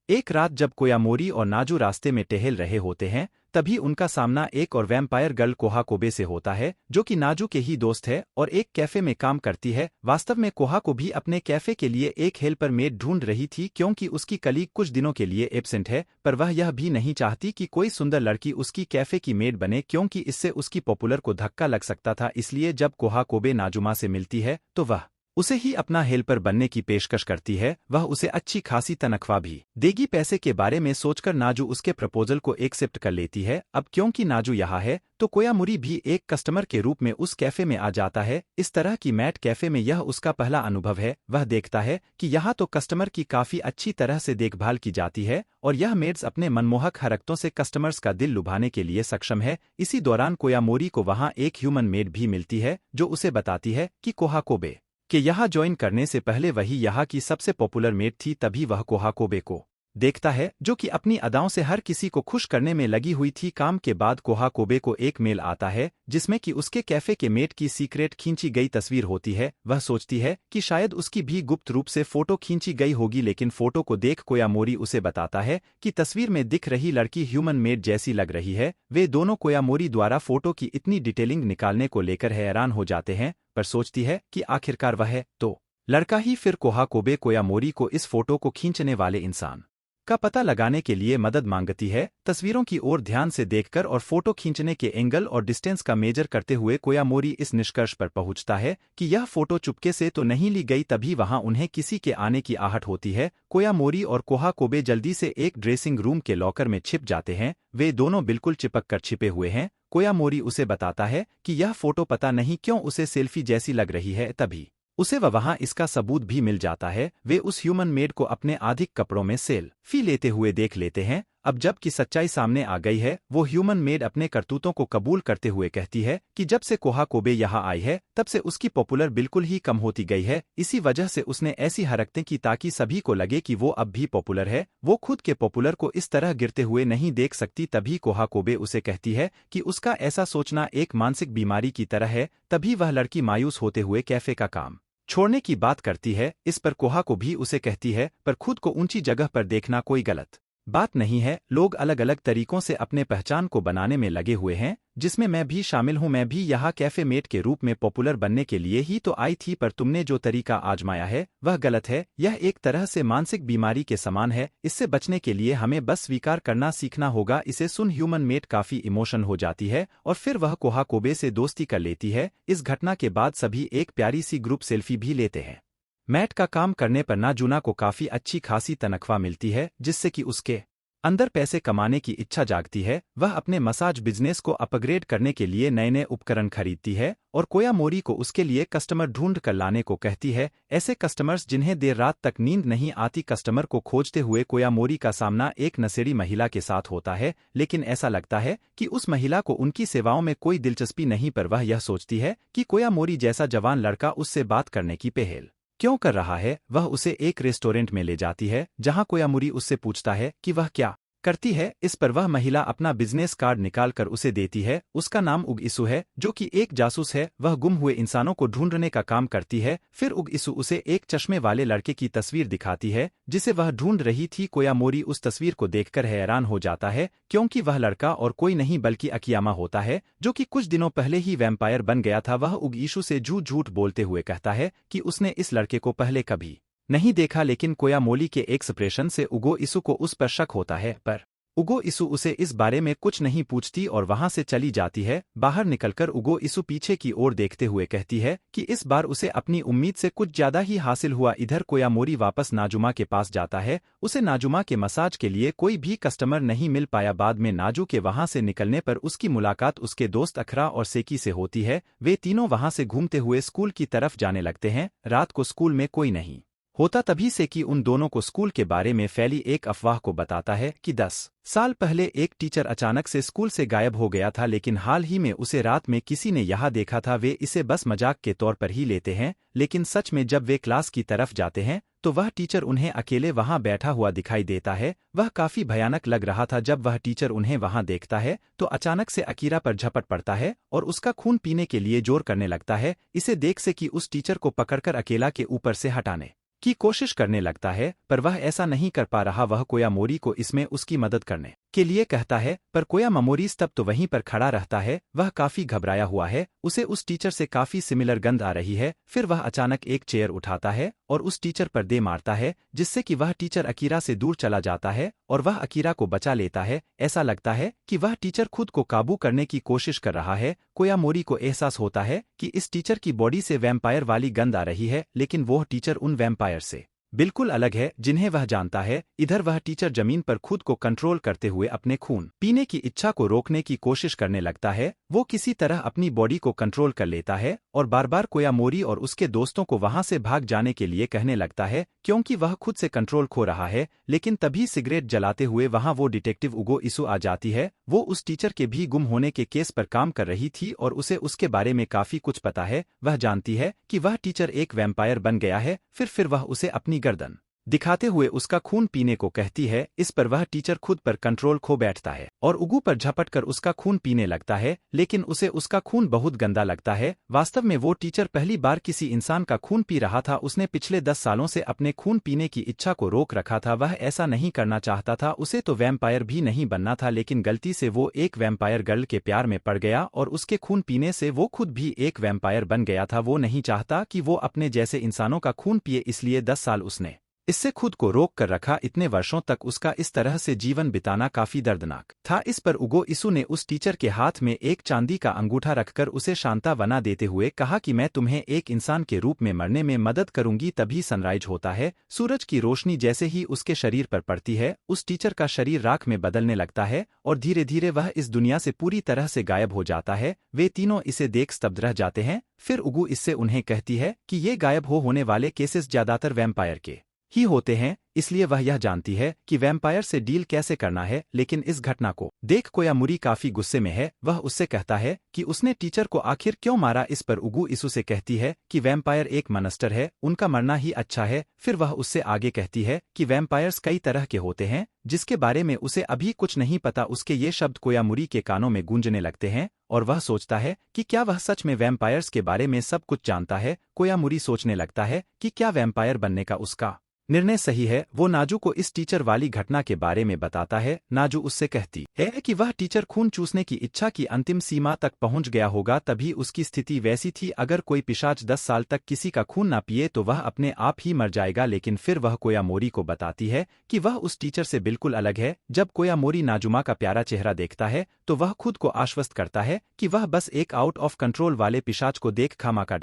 एक रात जब कोयामोरी और नाजू रास्ते में टहल रहे होते हैं, तभी उनका सामना एक और वैम्पायर गर्ल कोहा कोबे से होता है, जो कि नाजू के ही दोस्त है और एक कैफे में काम करती है। वास्तव में कोहा को भी अपने कैफे के लिए एक हेल्पर मेड ढूंढ रही थी, क्योंकि उसकी कलीग कुछ दिनों के लिए एब्सेंट है, पर वह यह भी नहीं चाहती कि कोई सुंदर लड़की उसकी कैफे की मेड बने, क्योंकि इससे उसकी पॉपुलर को धक्का लग सकता था। इसलिए जब कोहा कोबे नाजुमा से मिलती है तो वह उसे ही अपना हेल्पर बनने की पेशकश करती है। वह उसे अच्छी खासी तनख्वाह भी देगी। पैसे के बारे में सोचकर नाजू उसके प्रपोजल को एक्सेप्ट कर लेती है। अब क्योंकि नाजू यहाँ है तो कोयामुरी भी एक कस्टमर के रूप में उस कैफे में आ जाता है। इस तरह की मैट कैफे में यह उसका पहला अनुभव है। वह देखता है कि यहाँ तो कस्टमर की काफी अच्छी तरह से देखभाल की जाती है और यह मेड्स अपने मनमोहक हरकतों से कस्टमर्स का दिल लुभाने के लिए सक्षम है। इसी दौरान कोयामोरी को वहाँ एक ह्यूमन मेड भी मिलती है, जो उसे बताती है कि कोहा कोबे कि यहाँ ज्वाइन करने से पहले वही यहाँ की सबसे पॉपुलर मेड थी। तभी वह कोहा कोबे को देखता है, जो कि अपनी अदाओं से हर किसी को खुश करने में लगी हुई थी। काम के बाद कोहा कोबे को एक मेल आता है, जिसमें कि उसके कैफे के मेड की सीक्रेट खींची गई तस्वीर होती है। वह सोचती है कि शायद उसकी भी गुप्त रूप से फोटो खींची गई होगी, लेकिन फोटो को देख कोयामोरी उसे बताता है कि तस्वीर में दिख रही लड़की ह्यूमन मेड जैसी लग रही है। वे दोनों कोयामोरी द्वारा फोटो की इतनी डिटेलिंग निकालने को लेकर हैरान हो जाते हैं, पर सोचती है कि आखिरकार वह है तो लड़का ही। फिर कोहा कोबे कोयामोरी को इस फोटो को खींचने वाले इंसान का पता लगाने के लिए मदद मांगती है। तस्वीरों की ओर ध्यान से देखकर और फोटो खींचने के एंगल और डिस्टेंस का मेजर करते हुए कोयामोरी इस निष्कर्ष पर पहुंचता है कि यह फोटो चुपके से तो नहीं ली गई। तभी वहां उन्हें किसी के आने की आहट होती है। कोयामोरी और कोहा कोबे जल्दी से एक ड्रेसिंग रूम के लॉकर में छिप जाते हैं। वे दोनों बिल्कुल चिपक कर छिपे हुए हैं। कोयामोरी उसे बताता है कि यह फोटो पता नहीं क्यों उसे सेल्फी जैसी लग रही है। तभी उसे वहां इसका सबूत भी मिल जाता है। वे उस ह्यूमन मेड को अपने आधिक कपड़ों में सेल्फी लेते हुए देख लेते हैं। अब जब की सच्चाई सामने आ गई है, वो ह्यूमन मेड अपने करतूतों को कबूल करते हुए कहती है कि जब से कोहा कोबे यहाँ आई है तब से उसकी पॉपुलर बिल्कुल ही कम होती गई है। इसी वजह से उसने ऐसी हरकतें की ताकि सभी को लगे कि वो अब भी पॉपुलर है। वो खुद के पॉपुलर को इस तरह गिरते हुए नहीं देख सकती। तभी कोहा कोबे उसे कहती है कि उसका ऐसा सोचना एक मानसिक बीमारी की तरह है। तभी वह लड़की मायूस होते हुए कैफे का काम छोड़ने की बात करती है। इस पर कोहा को भी उसे कहती है, पर खुद को ऊंची जगह पर देखना कोई गलत बात नहीं है। लोग अलग अलग तरीकों से अपने पहचान को बनाने में लगे हुए हैं, जिसमें मैं भी शामिल हूं। मैं भी यहाँ कैफे मेट के रूप में पॉपुलर बनने के लिए ही तो आई थी, पर तुमने जो तरीका आजमाया है वह गलत है। यह एक तरह से मानसिक बीमारी के समान है। इससे बचने के लिए हमें बस स्वीकार करना सीखना होगा। इसे सुन ह्यूमन मेट काफी इमोशन हो जाती है और फिर वह कोहा कोबे से दोस्ती कर लेती है। इस घटना के बाद सभी एक प्यारी सी ग्रुप सेल्फी भी लेते हैं। मैट का काम करने पर नाजुना को काफी अच्छी खासी तनख्वाह मिलती है, जिससे कि उसके अंदर पैसे कमाने की इच्छा जागती है। वह अपने मसाज बिजनेस को अपग्रेड करने के लिए नए नए उपकरण खरीदती है और कोयामोरी को उसके लिए कस्टमर ढूंढ कर लाने को कहती है। ऐसे कस्टमर्स जिन्हें देर रात तक नींद नहीं आती। कस्टमर को खोजते हुए कोयामोरी का सामना एक नशेड़ी महिला के साथ होता है, लेकिन ऐसा लगता है कि उस महिला को उनकी सेवाओं में कोई दिलचस्पी नहीं। पर वह यह सोचती है कि कोयामोरी जैसा जवान लड़का उससे बात करने की पहल क्यों कर रहा है। वह उसे एक रेस्टोरेंट में ले जाती है, जहां कोयामुरी उससे पूछता है कि वह क्या करती है। इस पर वह महिला अपना बिजनेस कार्ड निकालकर उसे देती है। उसका नाम उगइसु है, जो कि एक जासूस है। वह गुम हुए इंसानों को ढूंढने का काम करती है। फिर उगइसु उसे एक चश्मे वाले लड़के की तस्वीर दिखाती है, जिसे वह ढूंढ रही थी। कोयामोरी उस तस्वीर को देखकर हैरान हो जाता है, क्योंकि वह लड़का और कोई नहीं बल्कि अकियामा होता है, जो कि कुछ दिनों पहले ही वैम्पायर बन गया था। वह उगइसु से झूठ झूठ बोलते हुए कहता है कि उसने इस लड़के को पहले कभी नहीं देखा, लेकिन कोयामोरी के एक्सप्रेशन से उगइसु को उस पर शक होता है। पर उगइसु उसे इस बारे में कुछ नहीं पूछती और वहां से चली जाती है। बाहर निकलकर उगइसु पीछे की ओर देखते हुए कहती है कि इस बार उसे अपनी उम्मीद से कुछ ज्यादा ही हासिल हुआ। इधर कोयामोरी वापस नाजुमा के पास जाता है। उसे नाजुमा के मसाज के लिए कोई भी कस्टमर नहीं मिल पाया। बाद में नाजू के वहां से निकलने पर उसकी मुलाकात उसके दोस्त अखरा और सेकी से होती है। वे तीनों वहां से घूमते हुए स्कूल की तरफ जाने लगते हैं। रात को स्कूल में कोई नहीं होता, तभी सेकी उन दोनों को स्कूल के बारे में फैली एक अफवाह को बताता है कि 10 साल पहले एक टीचर अचानक से स्कूल से गायब हो गया था, लेकिन हाल ही में उसे रात में किसी ने यहाँ देखा था। वे इसे बस मजाक के तौर पर ही लेते हैं, लेकिन सच में जब वे क्लास की तरफ जाते हैं तो वह टीचर उन्हें अकेले वहां बैठा हुआ दिखाई देता है। वह काफी भयानक लग रहा था। जब वह टीचर उन्हें वहां देखता है तो अचानक से अकीरा पर झपट पड़ता है और उसका खून पीने के लिए जोर करने लगता है। इसे देख से कि उस टीचर को पकड़कर अकेला के ऊपर से हटाने की कोशिश करने लगता है, पर वह ऐसा नहीं कर पा रहा। वह कोयामोरी को इसमें उसकी मदद करने के लिए कहता है, पर कोयामोरी तब तो वहीं पर खड़ा रहता है। वह काफी घबराया हुआ है, उसे उस टीचर से काफी सिमिलर गंध आ रही है। फिर वह अचानक एक चेयर उठाता है और उस टीचर पर दे मारता है, जिससे कि वह टीचर अकीरा से दूर चला जाता है और वह अकीरा को बचा लेता है। ऐसा लगता है कि वह टीचर खुद को काबू करने की कोशिश कर रहा है। कोयामोरी को एहसास होता है कि इस टीचर की बॉडी से वैम्पायर वाली गंध आ रही है, लेकिन वह टीचर उन वैम्पायर से बिल्कुल अलग है जिन्हें वह जानता है। इधर वह टीचर जमीन पर खुद को कंट्रोल करते हुए अपने खून पीने की इच्छा को रोकने की कोशिश करने लगता है। वो किसी तरह अपनी बॉडी को कंट्रोल कर लेता है और बार बार कोयामोरी और उसके दोस्तों को वहां से भाग जाने के लिए कहने लगता है, क्योंकि वह खुद से कंट्रोल खो रहा है। लेकिन तभी सिगरेट जलाते हुए वहां वो डिटेक्टिव उगो इसु आ जाती है। वो उस टीचर के भी गुम होने के केस पर काम कर रही थी और उसे उसके बारे में काफी कुछ पता है। वह जानती है कि वह टीचर एक वैम्पायर बन गया है। फिर वह उसे अपनी गर्दन दिखाते हुए उसका खून पीने को कहती है। इस पर वह टीचर खुद पर कंट्रोल खो बैठता है और उगू पर झपट कर उसका खून पीने लगता है, लेकिन उसे उसका खून बहुत गंदा लगता है। वास्तव में वो टीचर पहली बार किसी इंसान का खून पी रहा था। उसने पिछले 10 सालों से अपने खून पीने की इच्छा को रोक रखा था। वह ऐसा नहीं करना चाहता था। उसे तो वैम्पायर भी नहीं बनना था, लेकिन गलती से वो एक वैम्पायर गर्ल के प्यार में पड़ गया और उसके खून पीने से वो खुद भी एक वैम्पायर बन गया था। वो नहीं चाहता कि वो अपने जैसे इंसानों का खून पिए, इसलिए 10 साल उसने इससे खुद को रोक कर रखा। इतने वर्षों तक उसका इस तरह से जीवन बिताना काफी दर्दनाक था। इस पर उगो इसु ने उस टीचर के हाथ में एक चांदी का अंगूठा रखकर उसे सांत्वना देते हुए कहा कि मैं तुम्हें एक इंसान के रूप में मरने में मदद करूंगी। तभी सनराइज होता है। सूरज की रोशनी जैसे ही उसके शरीर पर पड़ती है, उस टीचर का शरीर राख में बदलने लगता है और धीरे धीरे वह इस दुनिया से पूरी तरह से गायब हो जाता है। वे तीनों इसे देख स्तब्ध रह जाते हैं। फिर उगु इससे उन्हें कहती है कि ये गायब होने वाले केसेस ज्यादातर वैम्पायर के ही होते हैं, इसलिए वह यह जानती है कि वैम्पायर से डील कैसे करना है। लेकिन इस घटना को देख कोयामुरी काफी गुस्से में है। वह उससे कहता है कि उसने टीचर को आखिर क्यों मारा। इस पर उगु इसु से कहती है कि वैम्पायर एक मॉन्स्टर है, उनका मरना ही अच्छा है। फिर वह उससे आगे कहती है कि वैम्पायर्स कई तरह के होते हैं, जिसके बारे में उसे अभी कुछ नहीं पता। उसके ये शब्द कोयामुरी के कानों में गूंजने लगते हैं और वह सोचता है कि क्या वह सच में वैम्पायर्स के बारे में सब कुछ जानता है। कोयामुरी सोचने लगता है कि क्या वैम्पायर बनने का उसका निर्णय सही है। वो नाजू को इस टीचर वाली घटना के बारे में बताता है। नाजू उससे कहती है कि वह टीचर खून चूसने की इच्छा की अंतिम सीमा तक पहुंच गया होगा, तभी उसकी स्थिति वैसी थी। अगर कोई पिशाच 10 साल तक किसी का खून ना पिए तो वह अपने आप ही मर जाएगा। लेकिन फिर वह कोयामोरी को बताती है कि वह उस टीचर से बिल्कुल अलग है। जब कोयामोरी नाजुमा का प्यारा चेहरा देखता है तो वह खुद को आश्वस्त करता है कि वह बस एक आउट ऑफ कंट्रोल वाले पिशाच को देख खामा का